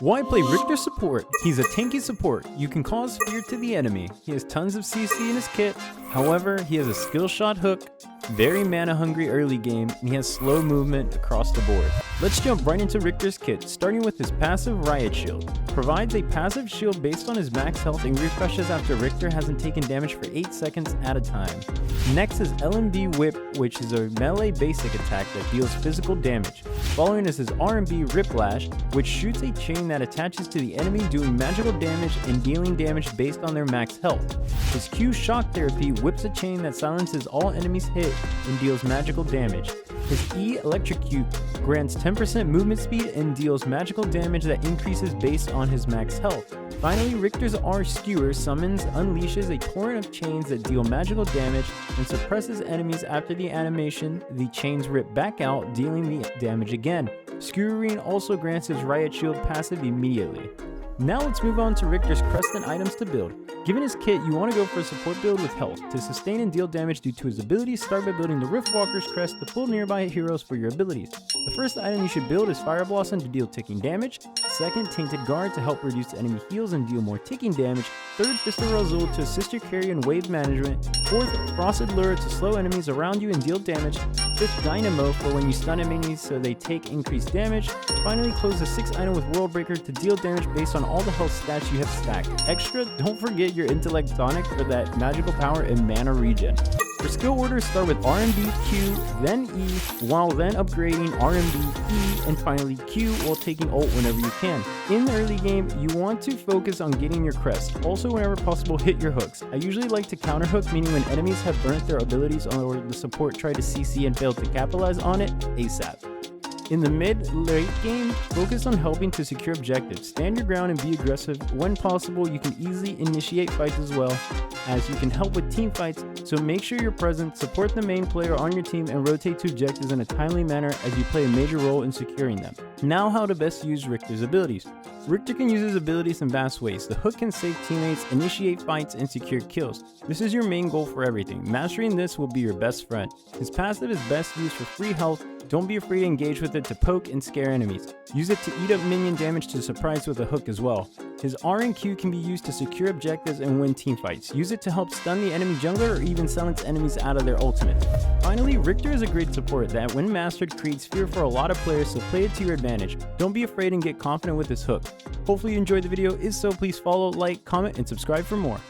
Why play Riktor support? He's a tanky support. You can cause fear to the enemy. He has tons of CC in his kit. However, he has a skill shot hook, very mana hungry early game, and he has slow movement across the board. Let's jump right into Riktor's kit, starting with his passive Riot Shield. Provides a passive shield based on his max health and refreshes after Riktor hasn't taken damage for 8 seconds at a time. Next is LMB Whip, which is a melee basic attack that deals physical damage. Following is his RMB Riplash, which shoots a chain that attaches to the enemy doing magical damage and dealing damage based on their max health. His Q Shock Therapy whips a chain that silences all enemies hit and deals magical damage. His E Electrocute grants 10% movement speed and deals magical damage that increases based on his max health. Finally, Riktor's R Skewer summons unleashes a torrent of chains that deal magical damage and suppresses enemies after the animation. The chains rip back out, dealing the damage again. Skewering also grants his Riot Shield passive immediately. Now let's move on to Riktor's Crest Items to build. Given his kit, you want to go for a support build with health. To sustain and deal damage due to his abilities, start by building the Riftwalker's Crest to pull nearby heroes for your abilities. The first item you should build is Fire Blossom to deal ticking damage. Second, Tainted Guard to help reduce enemy heals and deal more ticking damage. Third, Fist of Razul to assist your carry in wave management. Fourth, Frosted Lure to slow enemies around you and deal damage. Fifth, Dynamo for when you stun enemies so they take increased damage. Finally, close the 6th item with World Breaker to deal damage based on all the health stats you have stacked. Extra, don't forget your Intellect Tonic for that magical power and mana regen. For skill orders, start with RMB, Q, then E, while then upgrading RMB, E, and finally Q while taking ult whenever you can. In the early game, you want to focus on getting your crest. Also, whenever possible, hit your hooks. I usually like to counter hook, meaning when enemies have burnt their abilities or the support tried to CC and failed to capitalize on it, ASAP. In the mid-late game, focus on helping to secure objectives. Stand your ground and be aggressive. When possible, you can easily initiate fights as well, as you can help with team fights, so make sure you're present, support the main player on your team, and rotate to objectives in a timely manner as you play a major role in securing them. Now how to best use Riktor's abilities. Riktor can use his abilities in vast ways. The hook can save teammates, initiate fights, and secure kills. This is your main goal for everything. Mastering this will be your best friend. His passive is best used for free health. Don't be afraid to engage with it to poke and scare enemies. Use it to eat up minion damage to surprise with a hook as well. His R and Q can be used to secure objectives and win teamfights. Use it to help stun the enemy jungler or even silence enemies out of their ultimate. Finally, Riktor is a great support that, when mastered, creates fear for a lot of players, so play it to your advantage. Don't be afraid and get confident with his hook. Hopefully you enjoyed the video. If so, please follow, like, comment, and subscribe for more.